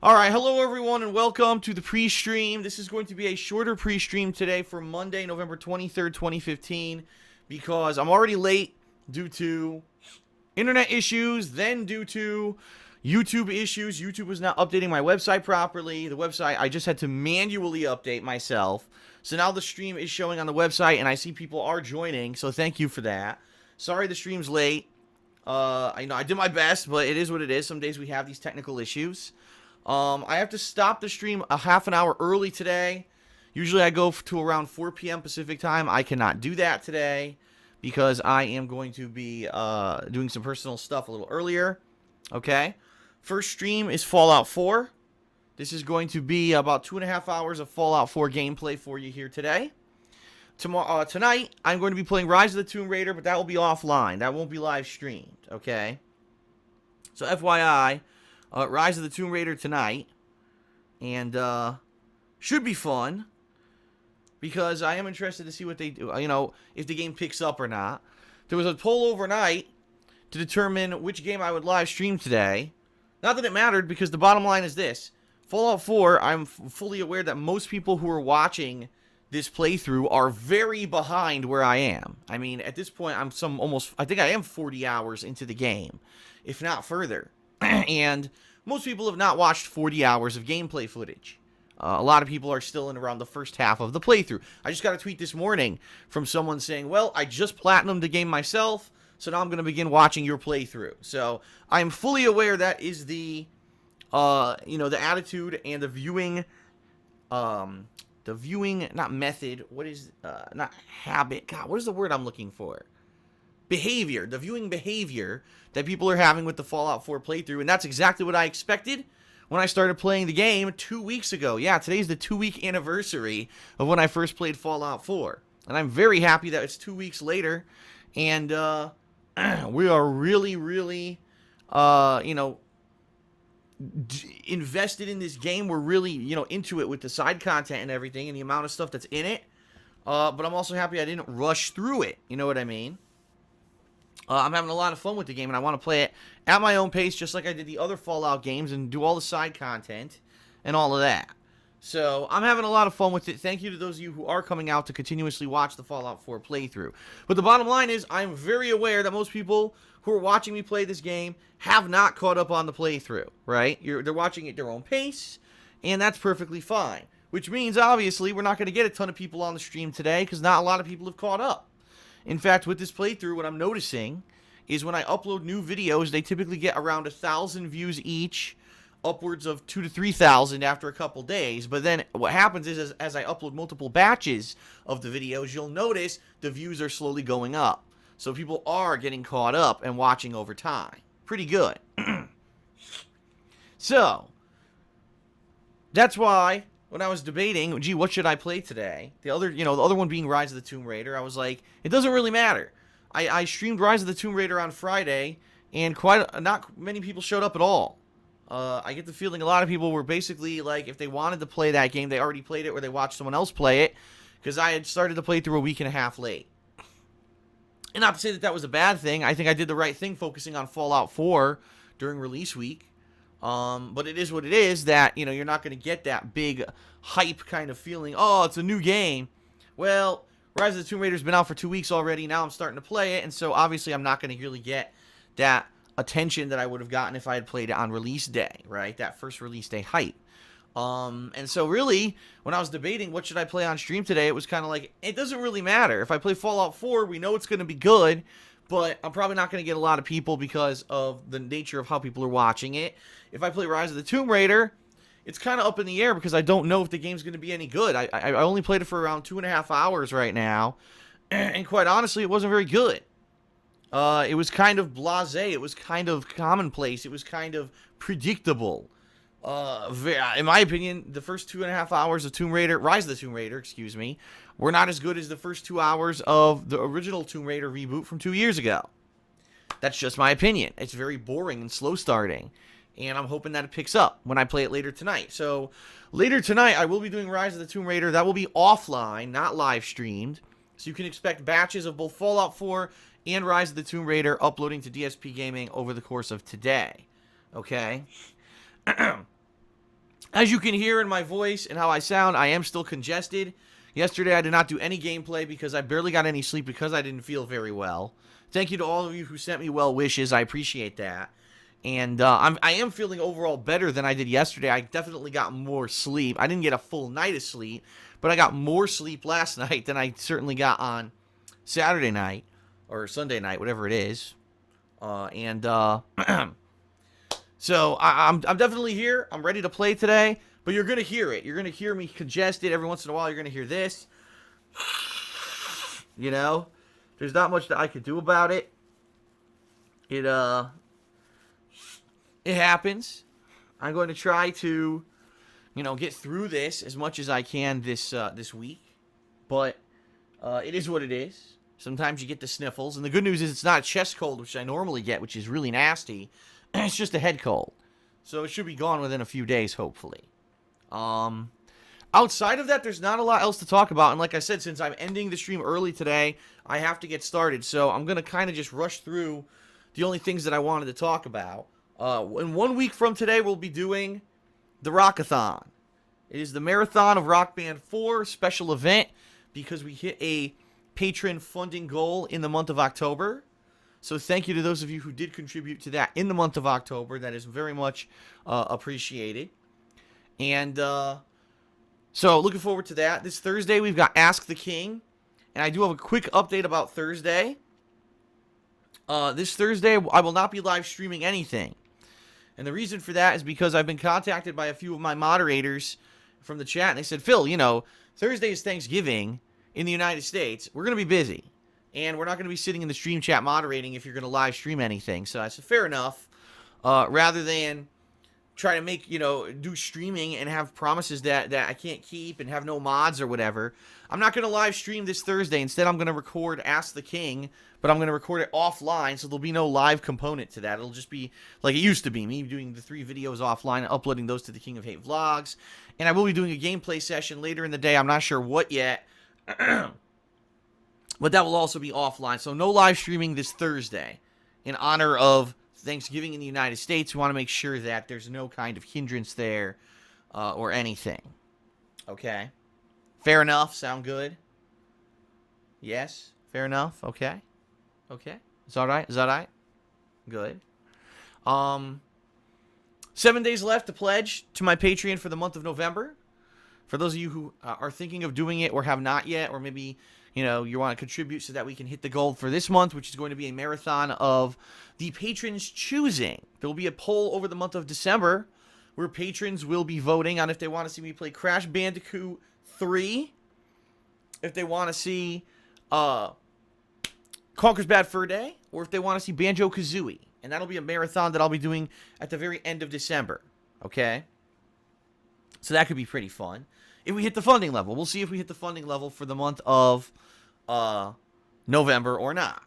Alright, hello everyone and welcome to the pre-stream. This is going to be a shorter pre-stream today for Monday, November 23rd, 2015, because I'm already late due to internet issues, then due to YouTube issues. YouTube was not updating my website properly. The website, I just had to manually update myself. So now the stream is showing on the website and I see people are joining, so thank you for that. Sorry the stream's late. I know I did my best, but it is what it is. Some days we have these technical issues. I have to stop the stream a half an hour early today. Usually I go to around 4 p.m. Pacific time. I cannot do that today because I am going to be doing some personal stuff a little earlier. Okay. First stream is Fallout 4. This is going to be about 2.5 hours of Fallout 4 gameplay for you here today. Tonight, I'm going to be playing Rise of the Tomb Raider, but that will be offline. That won't be live streamed. Okay. So FYI. Rise of the Tomb Raider tonight, and should be fun, because I am interested to see what they do, if the game picks up or not. There was a poll overnight to determine which game I would live stream today. Not that it mattered, because the bottom line is this. Fallout 4, I'm fully aware that most people who are watching this playthrough are very behind where I am. I mean, at this point, I think I am 40 hours into the game, if not further. And most people have not watched 40 hours of gameplay footage. A lot of people are still in around the first half of the playthrough. I just got a tweet this morning from someone saying, well, I just platinumed the game myself, so now I'm going to begin watching your playthrough. So I'm fully aware that is the attitude and the viewing, not method, not habit, God, what is the word I'm looking for? Behavior, the viewing behavior that people are having with the Fallout 4 playthrough, and that's exactly what I expected when I started playing the game 2 weeks ago. Yeah, today's the 2-week anniversary of when I first played Fallout 4, and I'm very happy that it's 2 weeks later, and we are really, invested in this game. We're really, into it with the side content and everything, and the amount of stuff that's in it, but I'm also happy I didn't rush through it, you know what I mean? I'm having a lot of fun with the game, and I want to play it at my own pace, just like I did the other Fallout games, and do all the side content and all of that. So I'm having a lot of fun with it. Thank you to those of you who are coming out to continuously watch the Fallout 4 playthrough. But the bottom line is, I'm very aware that most people who are watching me play this game have not caught up on the playthrough, right? They're watching it at their own pace, and that's perfectly fine. Which means, obviously, we're not going to get a ton of people on the stream today, because not a lot of people have caught up. In fact, with this playthrough, what I'm noticing is when I upload new videos, they typically get around 1,000 views each, upwards of 2,000 to 3,000 after a couple days. But then what happens is, as I upload multiple batches of the videos, you'll notice the views are slowly going up. So people are getting caught up and watching over time. Pretty good. So, that's why when I was debating, gee, what should I play today? The other one being Rise of the Tomb Raider. I was like, it doesn't really matter. I streamed Rise of the Tomb Raider on Friday, and not many people showed up at all. I get the feeling a lot of people were basically like, if they wanted to play that game, they already played it, or they watched someone else play it, because I had started to play through a week and a half late. And not to say that that was a bad thing. I think I did the right thing focusing on Fallout 4 during release week. But it is what it is, that, you're not going to get that big hype kind of feeling. Oh, it's a new game. Well, Rise of the Tomb Raider's been out for 2 weeks already. Now I'm starting to play it, and so obviously I'm not going to really get that attention that I would have gotten if I had played it on release day, right? That first release day hype. And so really, when I was debating what should I play on stream today, it was kind of like, it doesn't really matter. If I play Fallout 4, we know it's going to be good, but I'm probably not going to get a lot of people because of the nature of how people are watching it. If I play Rise of the Tomb Raider, it's kind of up in the air because I don't know if the game's going to be any good. I only played it for around 2.5 hours right now, and quite honestly, it wasn't very good. It was kind of blasé. It was kind of commonplace. It was kind of predictable. In my opinion, the first 2.5 hours of Rise of the Tomb Raider, were not as good as the first 2 hours of the original Tomb Raider reboot from 2 years ago. That's just my opinion. It's very boring and slow starting, and I'm hoping that it picks up when I play it later tonight. So, later tonight, I will be doing Rise of the Tomb Raider. That will be offline, not live streamed. So you can expect batches of both Fallout 4 and Rise of the Tomb Raider uploading to DSPGaming over the course of today. Okay? As you can hear in my voice and how I sound, I am still congested. Yesterday, I did not do any gameplay because I barely got any sleep because I didn't feel very well. Thank you to all of you who sent me well wishes. I appreciate that. And I am feeling overall better than I did yesterday. I definitely got more sleep. I didn't get a full night of sleep, but I got more sleep last night than I certainly got on Saturday night or Sunday night, whatever it is. So I'm definitely here. I'm ready to play today, but you're going to hear it. You're going to hear me congested. Every once in a while, you're going to hear this. You know, there's not much that I could do about it. It happens. I'm going to try to, get through this as much as I can this week, but it is what it is. Sometimes you get the sniffles, and the good news is it's not a chest cold, which I normally get, which is really nasty. It's just a head cold. So it should be gone within a few days, hopefully. Outside of that, there's not a lot else to talk about. And like I said, since I'm ending the stream early today, I have to get started. So I'm going to kind of just rush through the only things that I wanted to talk about. In 1 week from today, we'll be doing the Rockathon. It is the Marathon of Rock Band 4 special event because we hit a patron funding goal in the month of October. So thank you to those of you who did contribute to that in the month of October. That is very much appreciated. And so looking forward to that. This Thursday, we've got Ask the King. And I do have a quick update about Thursday. This Thursday, I will not be live streaming anything. And the reason for that is because I've been contacted by a few of my moderators from the chat. And they said, Phil, Thursday is Thanksgiving in the United States. We're going to be busy. And we're not going to be sitting in the stream chat moderating if you're going to live stream anything. So I said, fair enough. Rather than try to make, do streaming and have promises that I can't keep and have no mods or whatever, I'm not going to live stream this Thursday. Instead, I'm going to record Ask the King, but I'm going to record it offline, so there'll be no live component to that. It'll just be like it used to be, me doing the 3 videos offline and uploading those to the King of Hate vlogs. And I will be doing a gameplay session later in the day. I'm not sure what yet. But that will also be offline. So no live streaming this Thursday. In honor of Thanksgiving in the United States, we want to make sure that there's no kind of hindrance there or anything. Okay? Fair enough? Sound good? Yes? Fair enough? Okay? Okay? Is that all right? Is that all right? Good. 7 days left to pledge to my Patreon for the month of November. For those of you who are thinking of doing it or have not yet, or maybe you want to contribute so that we can hit the goal for this month, which is going to be a marathon of the patrons choosing. There will be a poll over the month of December where patrons will be voting on if they want to see me play Crash Bandicoot 3, if they want to see Conker's Bad Fur Day, or if they want to see Banjo-Kazooie. And that'll be a marathon that I'll be doing at the very end of December. Okay? So that could be pretty fun. If we hit the funding level. We'll see if we hit the funding level for the month of November or not.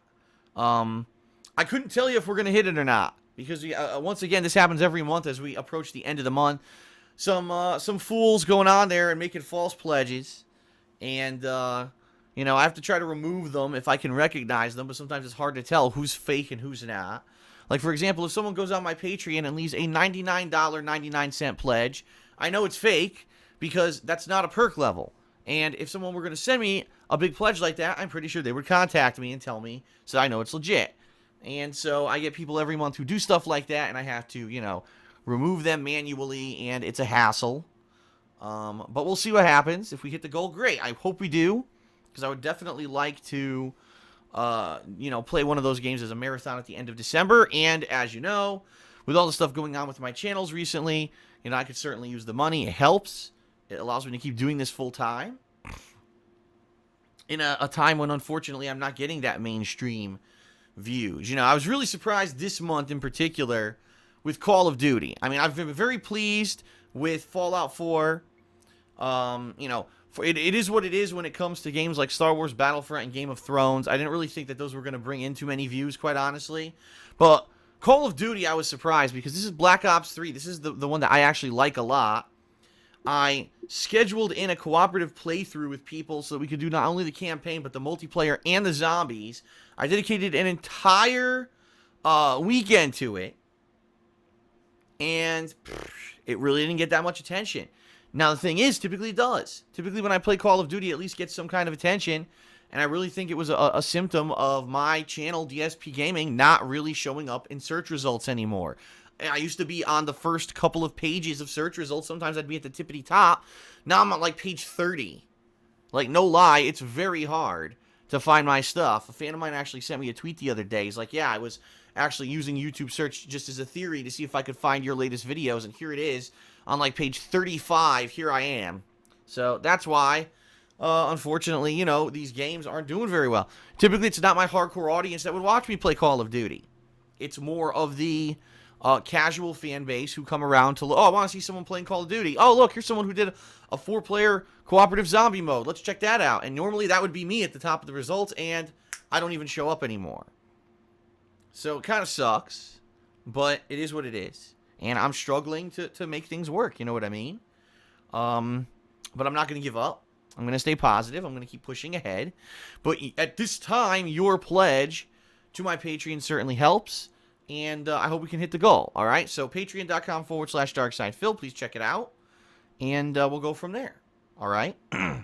I couldn't tell you if we're going to hit it or not. Because, once again, this happens every month as we approach the end of the month. Some fools going on there and making false pledges. And, I have to try to remove them if I can recognize them. But sometimes it's hard to tell who's fake and who's not. Like, for example, if someone goes on my Patreon and leaves a $99.99 pledge, I know it's fake. Because that's not a perk level. And if someone were going to send me a big pledge like that, I'm pretty sure they would contact me and tell me so I know it's legit. And so I get people every month who do stuff like that, and I have to, remove them manually, and it's a hassle. But we'll see what happens. If we hit the goal, great. I hope we do, because I would definitely like to, play one of those games as a marathon at the end of December. And as you know, with all the stuff going on with my channels recently, I could certainly use the money. It helps. It allows me to keep doing this full time in a time when, unfortunately, I'm not getting that mainstream views. I was really surprised this month in particular with Call of Duty. I mean, I've been very pleased with Fallout 4. It is what it is when it comes to games like Star Wars Battlefront and Game of Thrones. I didn't really think that those were going to bring in too many views, quite honestly. But Call of Duty, I was surprised because this is Black Ops 3. This is the one that I actually like a lot. I scheduled in a cooperative playthrough with people so we could do not only the campaign, but the multiplayer and the zombies. I dedicated an entire weekend to it. And It really didn't get that much attention. Now, the thing is, typically it does. Typically when I play Call of Duty, it at least gets some kind of attention. And I really think it was a symptom of my channel, DSPGaming, not really showing up in search results anymore. I used to be on the first couple of pages of search results. Sometimes I'd be at the tippity top. Now I'm on like page 30. Like, no lie, it's very hard to find my stuff. A fan of mine actually sent me a tweet the other day. He's like, yeah, I was actually using YouTube search just as a theory to see if I could find your latest videos. And here it is on like page 35. Here I am. So that's why, unfortunately, you know, these games aren't doing very well. Typically, it's not my hardcore audience that would watch me play Call of Duty. It's more of the casual fan base who come around to, oh, I want to see someone playing Call of Duty. Oh, look, here's someone who did a 4-player cooperative zombie mode. Let's check that out. And normally that would be me at the top of the results, and I don't even show up anymore. So it kind of sucks, but it is what it is. And I'm struggling to make things work, you know what I mean? But I'm not going to give up. I'm going to stay positive. I'm going to keep pushing ahead. But at this time, your pledge to my Patreon certainly helps. And I hope we can hit the goal. All right. So patreon.com/DarkSidePhil. Please check it out. And we'll go from there. All right. All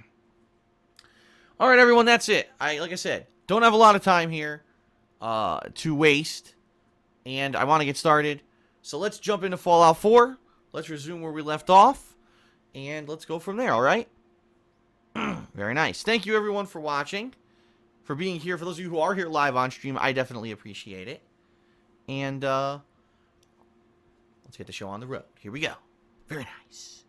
right, everyone. That's it. Like I said, don't have a lot of time here to waste. And I want to get started. So let's jump into Fallout 4. Let's resume where we left off. And let's go from there. All right. Very nice. Thank you, everyone, for watching. For being here. For those of you who are here live on stream, I definitely appreciate it. And let's get the show on the road. Here we go. Very nice.